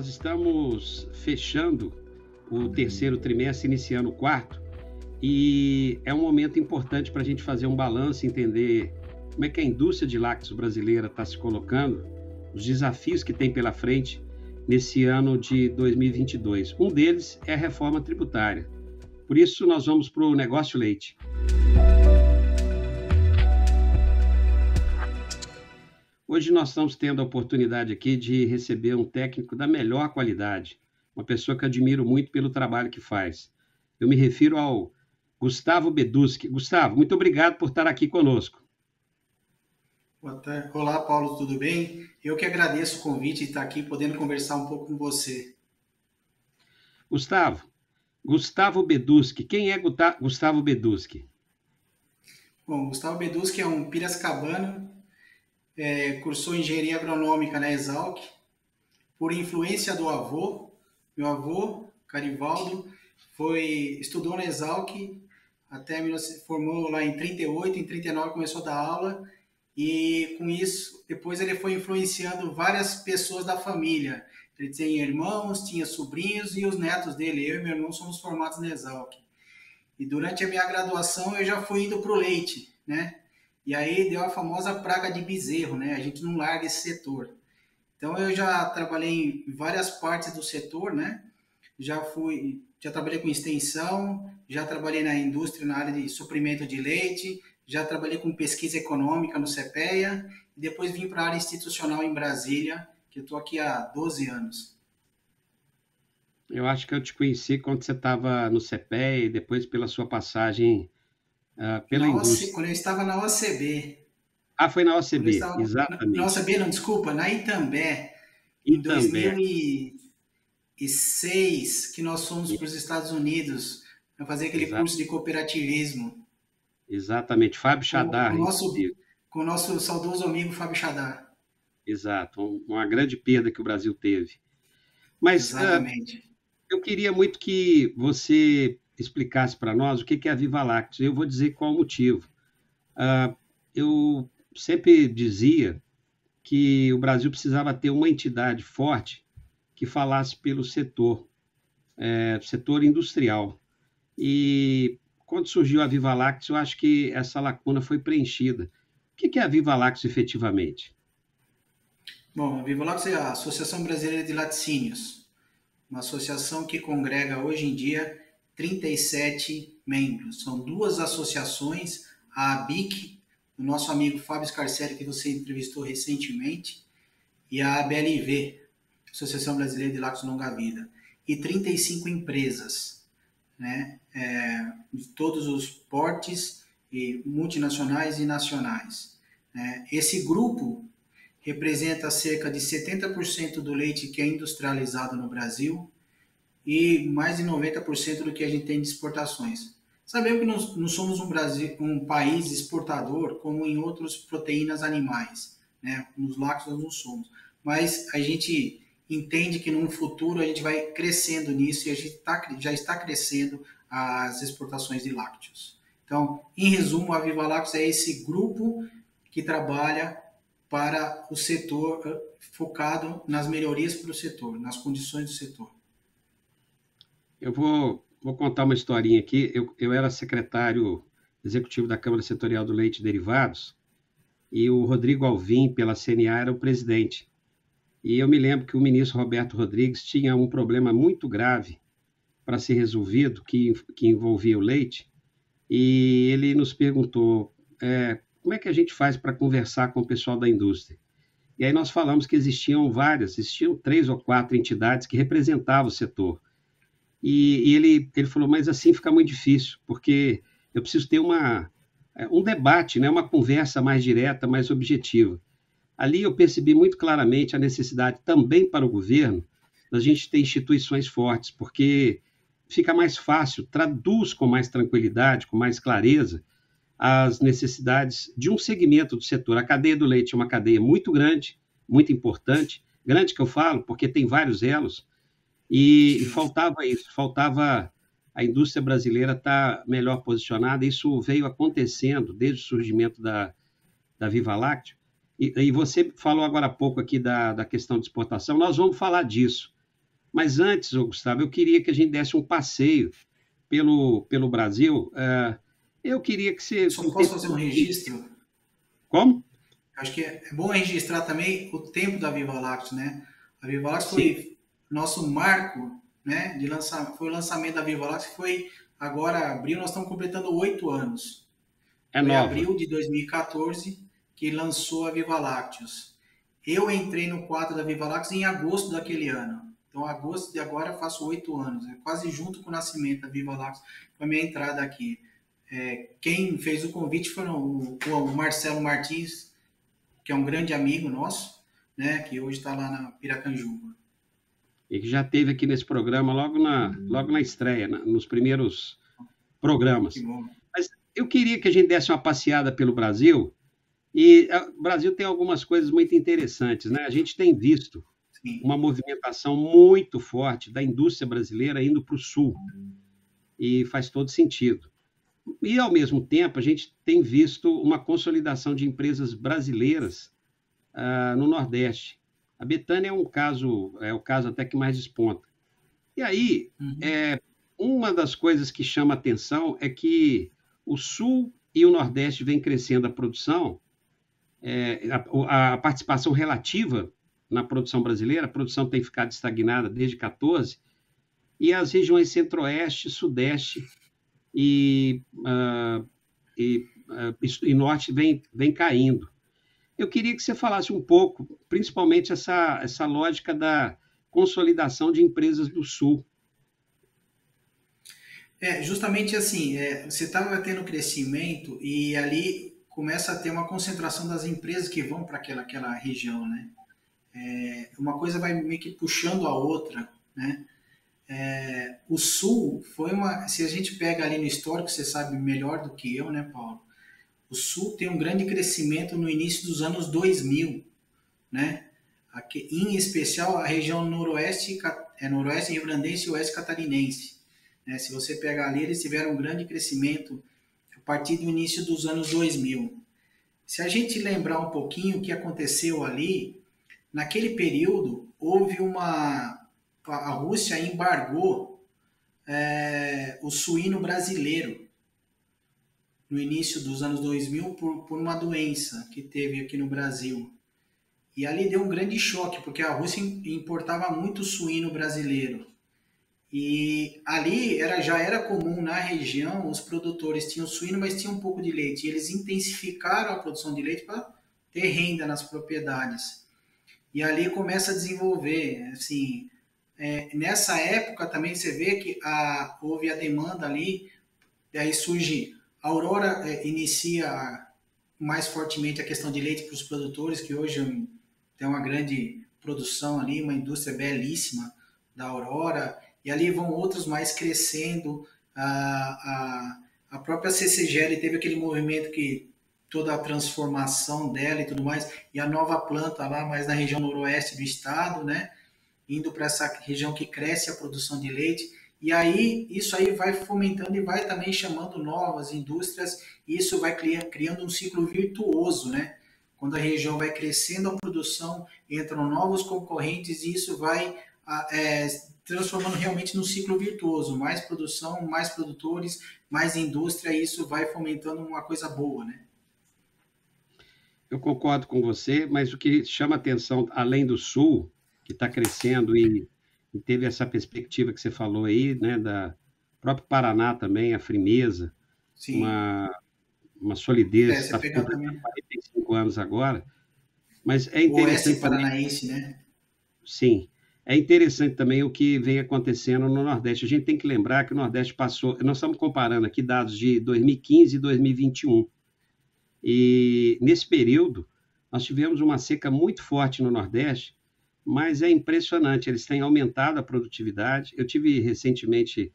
nós estamos fechando o terceiro trimestre, iniciando o quarto, e é um momento importante para a gente fazer um balanço, entender como é que a indústria de lácteos brasileira está se colocando, os desafios que tem pela frente nesse ano de 2022. Um deles é a reforma tributária. Por isso, nós vamos para o Negócio Leite. Hoje nós estamos tendo a oportunidade aqui de receber um técnico da melhor qualidade, uma pessoa que eu admiro muito pelo trabalho que faz. Eu me refiro ao Gustavo Beduschi. Gustavo, muito obrigado por estar aqui conosco. Boa tarde. Olá, Paulo, tudo bem? Eu que agradeço o convite de estar aqui podendo conversar um pouco com você. Gustavo Beduschi. Quem é Gustavo Beduschi? Bom, Gustavo Beduschi é um piracicabano, cursou engenharia agronômica na Exalc, por influência do avô. Meu avô, Carivaldo, estudou na Exalc, formou lá em 38, em 39 começou a dar aula, e com isso, depois ele foi influenciando várias pessoas da família. Ele tinha irmãos, tinha sobrinhos e os netos dele. Eu e meu irmão somos formados na Exalc. E durante a minha graduação eu já fui indo para o leite, né? E aí deu a famosa praga de bezerro, né? A gente não larga esse setor. Então eu já trabalhei em várias partes do setor, né? Já trabalhei com extensão, já trabalhei na indústria na área de suprimento de leite, já trabalhei com pesquisa econômica no CPEA e depois vim para a área institucional em Brasília, que eu estou aqui há 12 anos. Eu acho que eu te conheci quando você estava no CPEA e depois pela sua passagem pela indústria. Quando eu estava na OCB. Ah, foi na OCB, exatamente. Na OCB, não, desculpa, na Itambé. Em 2006, que nós fomos para os Estados Unidos para fazer aquele curso de cooperativismo. Exatamente, Fábio Chadar. Com o nosso saudoso amigo Fábio Chadar. Exato, uma grande perda que o Brasil teve. Mas eu queria muito que você explicasse para nós o que é a Viva Lácteos. Eu vou dizer qual o motivo. Eu sempre dizia que o Brasil precisava ter uma entidade forte que falasse pelo setor industrial. E quando surgiu a Viva Lácteos, eu acho que essa lacuna foi preenchida. O que é a Viva Lácteos efetivamente? Bom, a Viva Lácteos é a Associação Brasileira de Laticínios, uma associação que congrega hoje em dia 37 membros. São duas associações, a ABIC, do nosso amigo Fábio Scarcelli, que você entrevistou recentemente, e a ABLV, Associação Brasileira de Lácteos Longa Vida, e 35 empresas, né, de todos os portes, e multinacionais e nacionais. Esse grupo representa cerca de 70% do leite que é industrializado no Brasil e mais de 90% do que a gente tem de exportações. Sabemos que não somos um país exportador como em outras proteínas animais, né? Nos lácteos nós não somos, mas a gente entende que no futuro a gente vai crescendo nisso e a gente já está crescendo as exportações de lácteos. Então, em resumo, a Viva Lácteos é esse grupo que trabalha para o setor, focado nas melhorias para o setor, nas condições do setor. Eu vou contar uma historinha aqui. Eu era secretário executivo da Câmara Setorial do Leite e Derivados e o Rodrigo Alvim, pela CNA, era o presidente. E eu me lembro que o ministro Roberto Rodrigues tinha um problema muito grave para ser resolvido, que envolvia o leite, e ele nos perguntou como é que a gente faz para conversar com o pessoal da indústria. E aí nós falamos que existiam 3 ou 4 entidades que representavam o setor. E ele falou, mas assim fica muito difícil, porque eu preciso ter um debate, né? Uma conversa mais direta, mais objetiva. Ali eu percebi muito claramente a necessidade também para o governo da gente ter instituições fortes, porque fica mais fácil, traduz com mais tranquilidade, com mais clareza, as necessidades de um segmento do setor. A cadeia do leite é uma cadeia muito grande, muito importante, grande que eu falo, porque tem vários elos, e faltava isso, faltava a indústria brasileira estar melhor posicionada. Isso veio acontecendo desde o surgimento da Viva Lácteo, e você falou agora há pouco aqui da questão de exportação, nós vamos falar disso, Mas antes, ô Gustavo, eu queria que a gente desse um passeio pelo Brasil. Eu queria que você... Só posso fazer um registro? Como? Acho que é bom registrar também o tempo da Viva Lácteos, né? A Viva Lácteos Sim, foi nosso marco, né? Foi o lançamento da Viva Lácteos, que foi agora abril, nós estamos completando 8 anos. é Foi nova. abril de 2014 que lançou a Viva Lácteos. Eu entrei no quadro da Viva Lácteos em agosto daquele ano. Então, agosto de agora eu faço 8 anos. É quase junto com o nascimento da Viva Lácteos, com a minha entrada aqui. Quem fez o convite foi o Marcelo Martins, que é um grande amigo nosso, né, que hoje está lá na Piracanjuba. E que já teve aqui nesse programa logo na estreia, nos primeiros Que programas. bom. Mas eu queria que a gente desse uma passeada pelo Brasil, e o Brasil tem algumas coisas muito interessantes, né? A gente tem visto Sim. uma movimentação muito forte da indústria brasileira indo para o sul, e faz todo sentido. E, ao mesmo tempo, a gente tem visto uma consolidação de empresas brasileiras no Nordeste. A Betânia é o caso até que mais desponta. E aí, Uhum. uma das coisas que chama atenção é que o Sul e o Nordeste vêm crescendo a produção, a participação relativa na produção brasileira, a produção tem ficado estagnada desde 14, e as regiões Centro-Oeste, Sudeste e, e Norte vem caindo. Eu queria que você falasse um pouco, principalmente essa lógica da consolidação de empresas do Sul. Justamente assim, você estava tendo crescimento e ali começa a ter uma concentração das empresas que vão para aquela região, né? Uma coisa vai meio que puxando a outra, né? O Sul foi se a gente pega ali no histórico, você sabe melhor do que eu, né, Paulo? O Sul tem um grande crescimento no início dos anos 2000, né? Aqui, em especial a região noroeste, noroeste rio-grandense e oeste catarinense. Né? Se você pegar ali, eles tiveram um grande crescimento a partir do início dos anos 2000. Se a gente lembrar um pouquinho o que aconteceu ali, naquele período houve a Rússia embargou o suíno brasileiro no início dos anos 2000 por uma doença que teve aqui no Brasil. E ali deu um grande choque, porque a Rússia importava muito suíno brasileiro. E ali já era comum na região, os produtores tinham suíno, mas tinham um pouco de leite. E eles intensificaram a produção de leite para ter renda nas propriedades. E ali começa a desenvolver, assim, nessa época também você vê que houve a demanda ali, daí surge, a Aurora inicia mais fortemente a questão de leite para os produtores, que hoje tem uma grande produção ali, uma indústria belíssima da Aurora, e ali vão outros mais crescendo. A própria CCGL teve aquele movimento que toda a transformação dela e tudo mais, e a nova planta lá mais na região noroeste do estado, né? Indo para essa região que cresce a produção de leite. E aí, isso aí vai fomentando e vai também chamando novas indústrias, e isso vai criando um ciclo virtuoso, né? Quando a região vai crescendo a produção, entram novos concorrentes e isso vai transformando realmente num ciclo virtuoso. Mais produção, mais produtores, mais indústria, e isso vai fomentando uma coisa boa, né? Eu concordo com você, mas o que chama atenção, além do Sul, que está crescendo e teve essa perspectiva que você falou aí, né, da próprio Paraná também, a firmeza, Sim. uma solidez, Você está pegar completando também 45 anos agora, mas é o oeste interessante também, paranaense, né? sim, é interessante também o que vem acontecendo no Nordeste. A gente tem que lembrar que o Nordeste passou, nós estamos comparando aqui dados de 2015 e 2021, e nesse período nós tivemos uma seca muito forte no Nordeste, mas é impressionante, eles têm aumentado a produtividade. Eu tive recentemente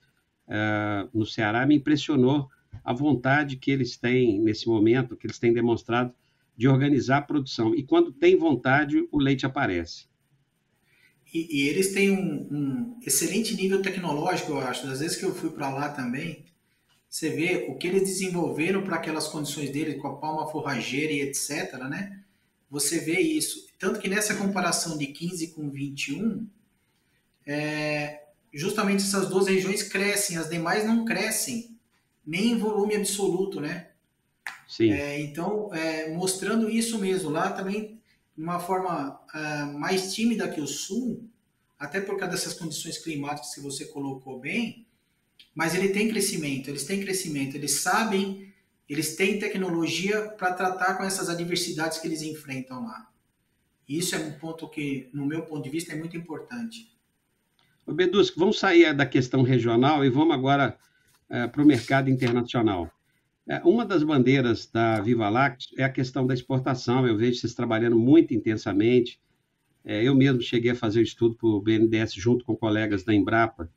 no Ceará, me impressionou a vontade que eles têm nesse momento, que eles têm demonstrado de organizar a produção. E quando tem vontade, o leite aparece. E eles têm um excelente nível tecnológico, eu acho. Das vezes que eu fui para lá também, você vê o que eles desenvolveram para aquelas condições deles, com a palma forrageira e etc, né? Você vê isso. Tanto que nessa comparação de 15 com 21, justamente essas duas regiões crescem, as demais não crescem, nem em volume absoluto, né? Sim. Então, mostrando isso mesmo, lá também, de uma forma mais tímida que o Sul, até por causa dessas condições climáticas que você colocou bem, mas eles têm crescimento, eles sabem, eles têm tecnologia para tratar com essas adversidades que eles enfrentam lá. Isso é um ponto que, no meu ponto de vista, é muito importante. Ô, Bedusco, vamos sair da questão regional e vamos agora para o mercado internacional. Uma das bandeiras da Viva Lácteos é a questão da exportação. Eu vejo vocês trabalhando muito intensamente. Eu mesmo cheguei a fazer um estudo para o BNDES junto com colegas da Embrapa,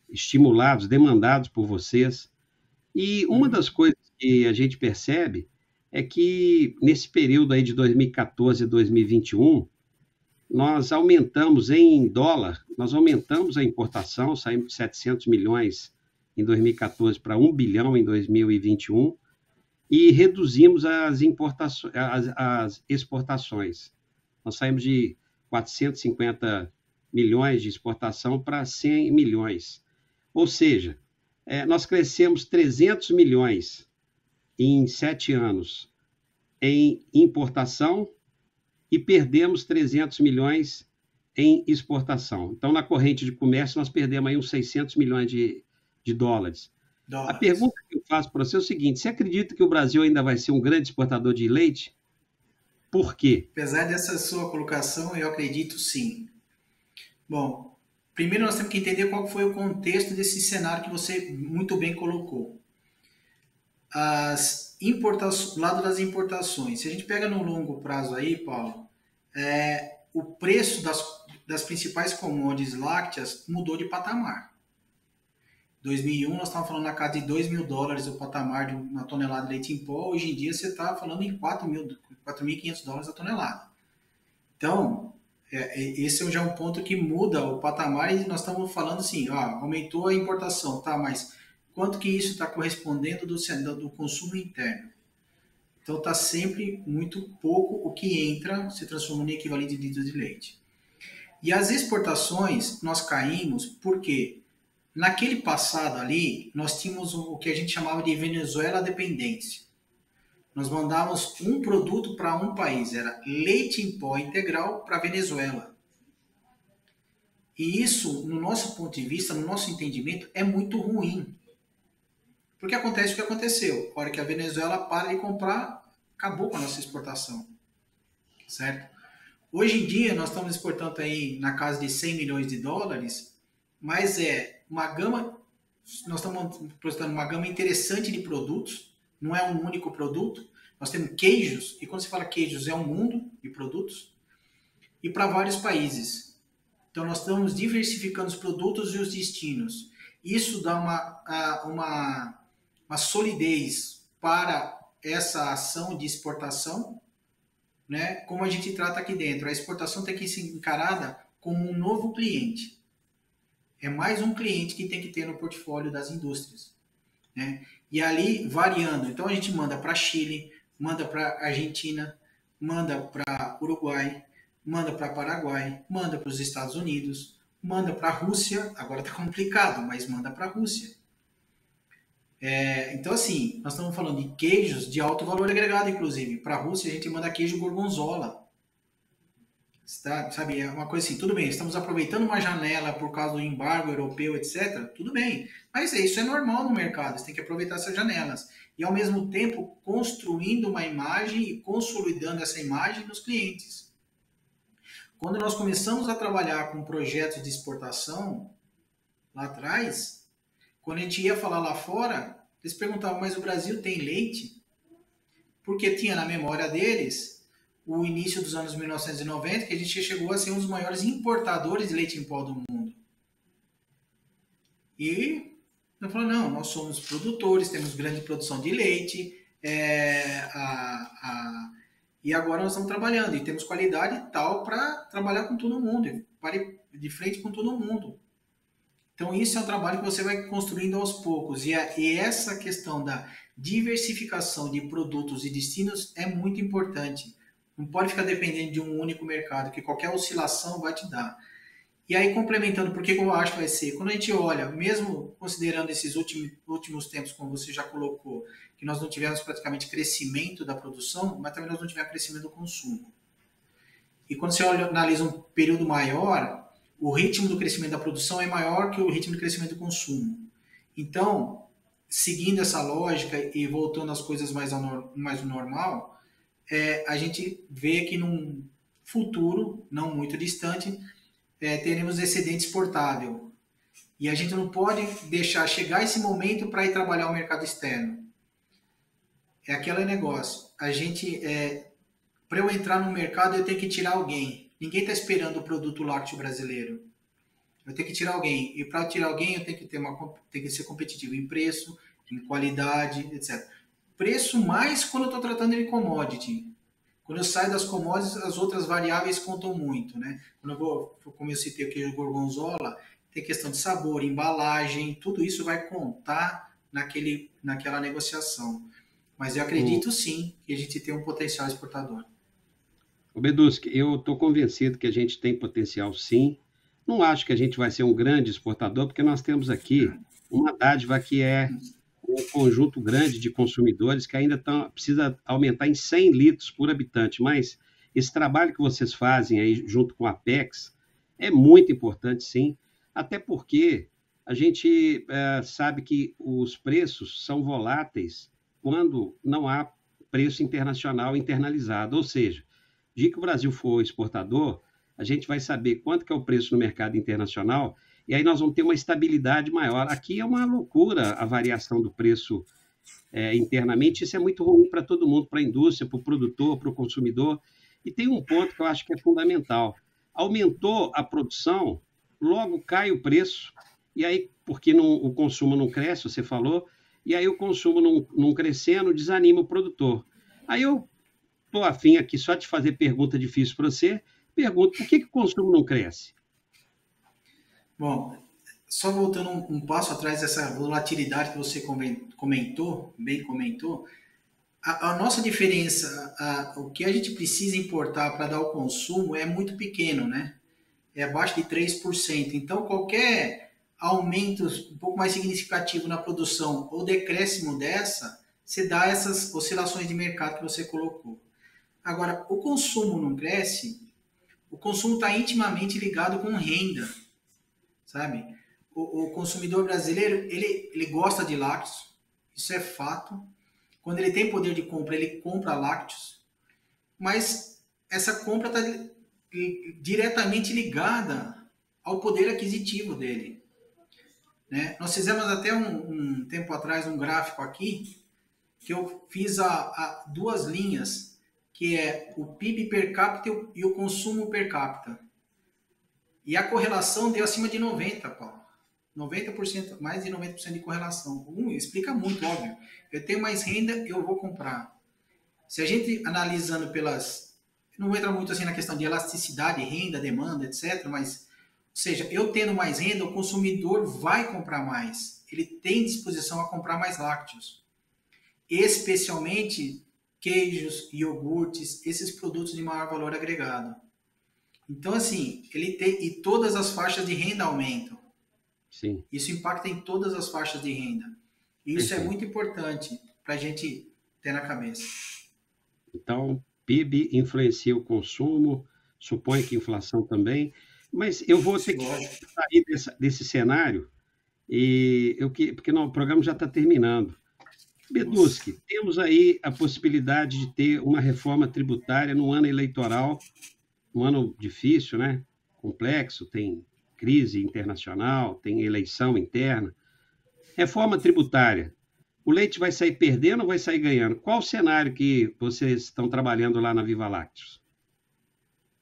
estimulados, demandados por vocês. E uma das coisas que a gente percebe é que nesse período aí de 2014 a 2021, nós aumentamos em dólar, nós aumentamos a importação, saímos de 700 milhões em 2014 para 1 bilhão em 2021 e reduzimos as exportações. Nós saímos de 450 milhões de exportação para 100 milhões. Ou seja, nós crescemos 300 milhões em 7 anos em importação e perdemos 300 milhões em exportação. Então, na corrente de comércio, nós perdemos aí uns 600 milhões de dólares. A pergunta que eu faço para você é o seguinte: você acredita que o Brasil ainda vai ser um grande exportador de leite? Por quê? Apesar dessa sua colocação, eu acredito sim. Bom, primeiro nós temos que entender qual foi o contexto desse cenário que você muito bem colocou. Lado das importações. Se a gente pega no longo prazo aí, Paulo, o preço das principais commodities lácteas mudou de patamar. Em 2001 nós estávamos falando na casa de $2.000 o patamar de uma tonelada de leite em pó. Hoje em dia você está falando em $4.500 a tonelada. Então, esse já é um ponto que muda o patamar e nós estamos falando assim, aumentou a importação, tá, mas quanto que isso está correspondendo do consumo interno? Então está sempre muito pouco o que entra se transformando em equivalente de litros de leite. E as exportações nós caímos porque naquele passado ali nós tínhamos o que a gente chamava de Venezuela dependência. Nós mandávamos um produto para um país, era leite em pó integral para a Venezuela. E isso, no nosso ponto de vista, no nosso entendimento, é muito ruim. Porque acontece o que aconteceu. A hora que a Venezuela para de comprar, acabou com a nossa exportação. Certo? Hoje em dia, nós estamos exportando aí na casa de 100 milhões de dólares, mas uma gama, nós estamos exportando uma gama interessante de produtos, não é um único produto. Nós temos queijos, e quando se fala queijos, é um mundo de produtos, e para vários países. Então, nós estamos diversificando os produtos e os destinos. Isso dá uma solidez para essa ação de exportação, né? Como a gente trata aqui dentro. A exportação tem que ser encarada como um novo cliente. É mais um cliente que tem que ter no portfólio das indústrias, né? E ali, variando. Então, a gente manda para Chile, manda para Argentina, manda para Uruguai, manda para Paraguai, manda para os Estados Unidos, manda para a Rússia. Agora está complicado, mas manda para a Rússia. Então, assim, nós estamos falando de queijos de alto valor agregado, inclusive. Para a Rússia, a gente manda queijo gorgonzola. Sabe, é uma coisa assim, tudo bem, estamos aproveitando uma janela por causa do embargo europeu, etc. Tudo bem, mas isso é normal no mercado, você tem que aproveitar essas janelas. E, ao mesmo tempo, construindo uma imagem e consolidando essa imagem nos clientes. Quando nós começamos a trabalhar com projetos de exportação, lá atrás, quando a gente ia falar lá fora, eles perguntavam, mas o Brasil tem leite? Porque tinha na memória deles o início dos anos 1990, que a gente chegou a ser um dos maiores importadores de leite em pó do mundo. E eu falei, não, nós somos produtores, temos grande produção de leite, e agora nós estamos trabalhando, e temos qualidade tal para trabalhar com todo mundo, de frente com todo mundo. Então, isso é um trabalho que você vai construindo aos poucos. E essa questão da diversificação de produtos e destinos é muito importante. Não pode ficar dependendo de um único mercado, que qualquer oscilação vai te dar. E aí, complementando, por que eu acho que vai ser? Quando a gente olha, mesmo considerando esses últimos tempos, como você já colocou, que nós não tivemos praticamente crescimento da produção, mas também nós não tivemos crescimento do consumo. E quando você olha, analisa um período maior, o ritmo do crescimento da produção é maior que o ritmo de crescimento do consumo. Então, seguindo essa lógica e voltando às coisas mais normal, a gente vê que num futuro, não muito distante, teremos excedente exportável. E a gente não pode deixar chegar esse momento para ir trabalhar o mercado externo. É aquele negócio. Para eu entrar no mercado, eu tenho que tirar alguém. Ninguém está esperando o produto lácteo brasileiro. Eu tenho que tirar alguém. E para tirar alguém, eu tenho que tem que ser competitivo em preço, em qualidade, etc. Preço mais quando eu estou tratando de commodity. Quando eu saio das commodities, as outras variáveis contam muito, né? Quando eu vou, como eu citei o queijo gorgonzola, tem questão de sabor, embalagem, tudo isso vai contar naquela negociação. Mas eu O, acredito sim que a gente tem um potencial exportador. o Beduski, eu estou convencido que a gente tem potencial sim. Não acho que a gente vai ser um grande exportador, porque nós temos aqui uma dádiva que é um conjunto grande de consumidores que ainda precisa aumentar em 100 litros por habitante. Mas esse trabalho que vocês fazem aí junto com a Apex é muito importante, sim, até porque a gente sabe que os preços são voláteis quando não há preço internacional internalizado, ou seja, dia que o Brasil for exportador, a gente vai saber quanto que é o preço no mercado internacional e aí nós vamos ter uma estabilidade maior. Aqui é uma loucura a variação do preço internamente, isso é muito ruim para todo mundo, para a indústria, para o produtor, para o consumidor. E tem um ponto que eu acho que é fundamental. Aumentou a produção, logo cai o preço, e aí, porque o consumo não cresce, você falou, e aí o consumo não crescendo, desanima o produtor. Aí eu estou afim aqui só de fazer pergunta difícil para você, pergunto, por que o consumo não cresce? Bom, só voltando um passo atrás dessa volatilidade que você bem comentou, a nossa diferença, o que a gente precisa importar para dar o consumo é muito pequeno, né? É abaixo de 3%. Então, qualquer aumento um pouco mais significativo na produção ou decréscimo dessa, você dá essas oscilações de mercado que você colocou. Agora, o consumo não cresce, o consumo está intimamente ligado com renda, sabe? O consumidor brasileiro, ele gosta de lácteos, isso é fato. Quando ele tem poder de compra, ele compra lácteos, mas essa compra está diretamente ligada ao poder aquisitivo dele. Né? Nós fizemos até um tempo atrás um gráfico aqui, que eu fiz duas linhas, que é o PIB per capita e o consumo per capita. E a correlação deu acima de 90, Paulo. 90%, mais de 90% de correlação. Explica muito, óbvio. Eu tenho mais renda, eu vou comprar. Se a gente analisando não entra muito assim na questão de elasticidade, renda, demanda, etc., mas, ou seja, eu tendo mais renda, o consumidor vai comprar mais. Ele tem disposição a comprar mais lácteos. Especialmente queijos, iogurtes, esses produtos de maior valor agregado. Então, assim, ele tem, e todas as faixas de renda aumentam. Sim. Isso impacta em todas as faixas de renda. E isso é muito importante para a gente ter na cabeça. Então, PIB influencia o consumo, supõe que inflação também, mas eu vou ter que sair desse cenário, porque não, o programa já está terminando. Beduski, temos aí a possibilidade de ter uma reforma tributária no ano eleitoral, um ano difícil, né? Complexo, tem crise internacional, tem eleição interna. Reforma tributária. O leite vai sair perdendo ou vai sair ganhando? Qual o cenário que vocês estão trabalhando lá na Viva Lácteos?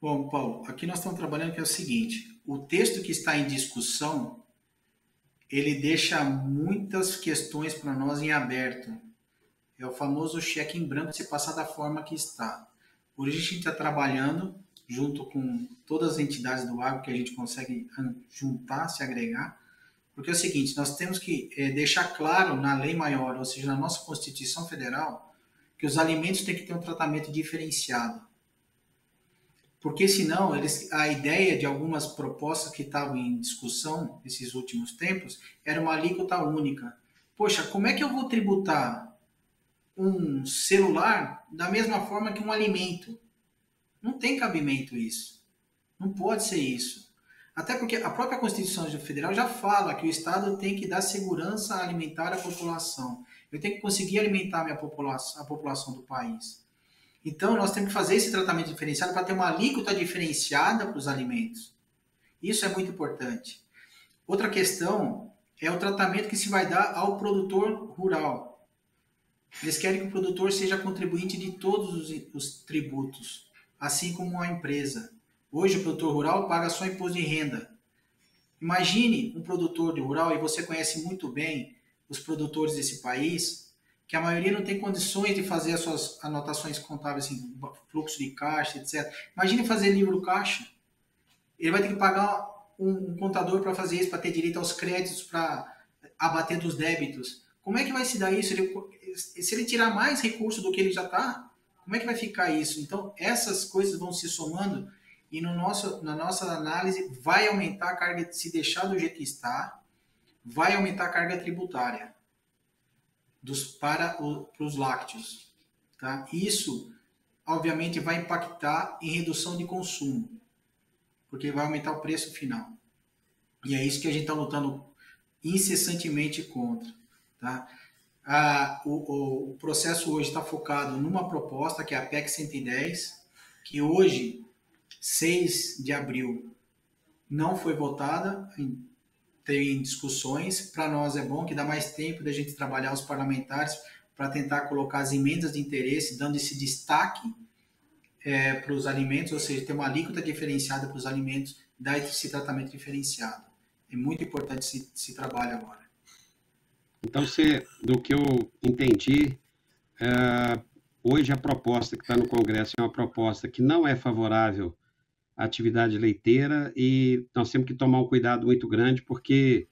Bom, Paulo, aqui nós estamos trabalhando que é o seguinte, o texto que está em discussão, ele deixa muitas questões para nós em aberto. É o famoso cheque em branco se passar da forma que está. Por isso a gente está trabalhando junto com todas as entidades do agro que a gente consegue juntar, se agregar, porque é o seguinte, nós temos que deixar claro na lei maior, ou seja, na nossa Constituição Federal, que os alimentos têm que ter um tratamento diferenciado. Porque senão a ideia de algumas propostas que estavam em discussão nesses últimos tempos era uma alíquota única. Poxa, como é que eu vou tributar um celular da mesma forma que um alimento? Não tem cabimento isso. Não pode ser isso. Até porque a própria Constituição Federal já fala que o Estado tem que dar segurança alimentar à população. Eu tenho que conseguir alimentar a população do país. Então, nós temos que fazer esse tratamento diferenciado para ter uma alíquota diferenciada para os alimentos. Isso é muito importante. Outra questão é o tratamento que se vai dar ao produtor rural. Eles querem que o produtor seja contribuinte de todos os tributos, assim como a empresa. Hoje, o produtor rural paga só imposto de renda. Imagine um produtor rural, e você conhece muito bem os produtores desse país, que a maioria não tem condições de fazer as suas anotações contábeis, assim, fluxo de caixa, etc. Imagine fazer livro caixa. Ele vai ter que pagar um contador para fazer isso, para ter direito aos créditos, para abater dos débitos. Como é que vai se dar isso? Se ele tirar mais recurso do que ele já está, como é que vai ficar isso? Então, essas coisas vão se somando e na nossa análise vai aumentar a carga, se deixar do jeito que está, vai aumentar a carga tributária para os lácteos. Tá? Isso, obviamente, vai impactar em redução de consumo, porque vai aumentar o preço final. E é isso que a gente está lutando incessantemente contra. Tá? O processo hoje está focado numa proposta, que é a PEC 110, que hoje, 6 de abril, não foi votada, tem discussões. Para nós é bom que dá mais tempo da gente trabalhar os parlamentares para tentar colocar as emendas de interesse, dando esse destaque para os alimentos, ou seja, ter uma alíquota diferenciada para os alimentos, dar esse tratamento diferenciado. É muito importante esse trabalho agora. Então, do que eu entendi, hoje a proposta que está no Congresso é uma proposta que não é favorável à atividade leiteira e nós temos que tomar um cuidado muito grande porque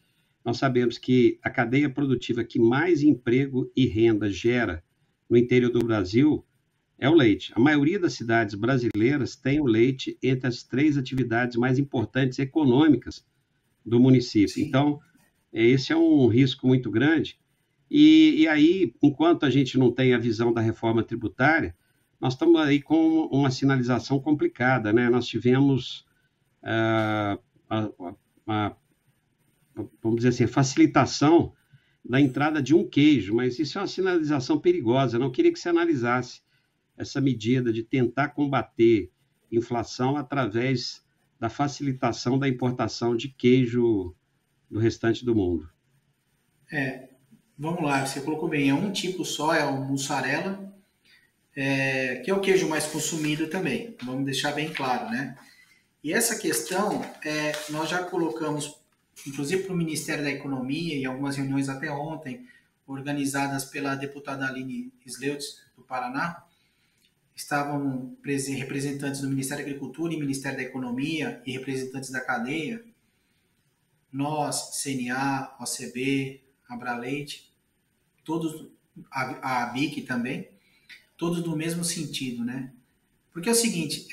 nós sabemos que a cadeia produtiva que mais emprego e renda gera no interior do Brasil é o leite. A maioria das cidades brasileiras tem o leite entre as 3 atividades mais importantes econômicas do município. Sim. Então, esse é um risco muito grande. E aí, enquanto a gente não tem a visão da reforma tributária, nós estamos aí com uma sinalização complicada, né? Nós tivemos, vamos dizer assim, a facilitação da entrada de um queijo, mas isso é uma sinalização perigosa. Eu não queria que você analisasse essa medida de tentar combater inflação através da facilitação da importação de queijo do restante do mundo. Vamos lá, você colocou bem, é um tipo só, é o mussarela, que é o queijo mais consumido também, vamos deixar bem claro, né? E essa questão, nós já colocamos, inclusive para o Ministério da Economia, e algumas reuniões até ontem, organizadas pela deputada Aline Sleutz, do Paraná, estavam representantes do Ministério da Agricultura e Ministério da Economia e representantes da cadeia, nós, CNA, OCB, Abraleite, todos, a ABIC também, todos no mesmo sentido, né? Porque é o seguinte,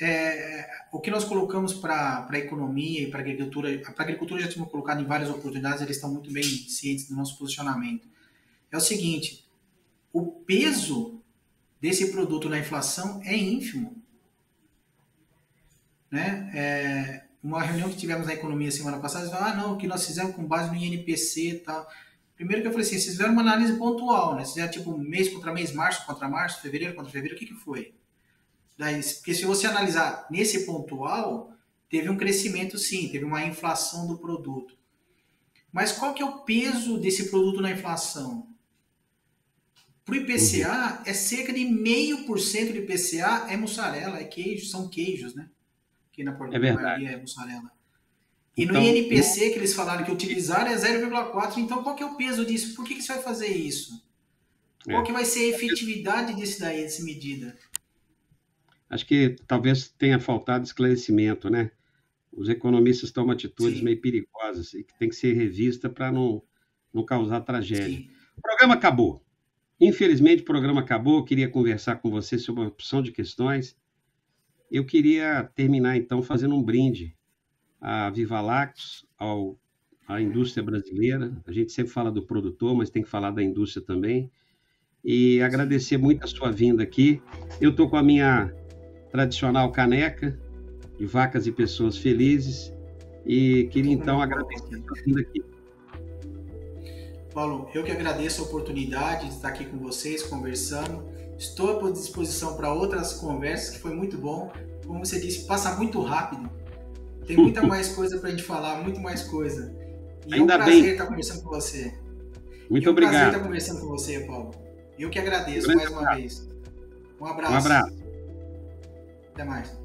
o que nós colocamos para a economia e para a agricultura já tínhamos colocado em várias oportunidades, eles estão muito bem cientes do nosso posicionamento. É o seguinte, o peso desse produto na inflação é ínfimo. Né? Uma reunião que tivemos na economia semana passada, eles falaram, não, o que nós fizemos com base no INPC e tal. Primeiro que eu falei assim, vocês fizeram uma análise pontual, né? Vocês fizeram tipo mês contra mês, março contra março, fevereiro contra fevereiro, o que foi? Porque se você analisar nesse pontual, teve um crescimento sim, teve uma inflação do produto. Mas qual que é o peso desse produto na inflação? Para o IPCA, é cerca de 0,5% do IPCA é mussarela, é queijo, são queijos, né? Que na português é mussarela. E então, no INPC que eles falaram que utilizaram é 0,4%. Então, qual que é o peso disso? Por que você vai fazer isso? Qual que vai ser a efetividade dessa medida? Acho que talvez tenha faltado esclarecimento, né? Os economistas tomam atitudes Sim. meio perigosas e que tem que ser revista para não causar tragédia. Sim. O programa acabou. Infelizmente, o programa acabou. Eu queria conversar com você sobre uma opção de questões. Eu queria terminar, então, fazendo um brinde à Viva Lactos, à indústria brasileira. A gente sempre fala do produtor, mas tem que falar da indústria também. E Sim. agradecer muito a sua vinda aqui. Eu estou com a minha tradicional caneca de Vacas e Pessoas Felizes e queria, Estou com o então, meu copo agradecer a aqui. sua vinda aqui. Paulo, eu que agradeço a oportunidade de estar aqui com vocês, conversando. Estou à disposição para outras conversas, que foi muito bom. Como você disse, passa muito rápido. Tem muita mais coisa para a gente falar, muito mais coisa. E é um Ainda bem. prazer estar conversando com você. E Muito é um prazer estar obrigado. conversando com você, Paulo. Eu que Um agradeço grande mais uma abraço. vez. Um Um abraço. abraço. Até mais.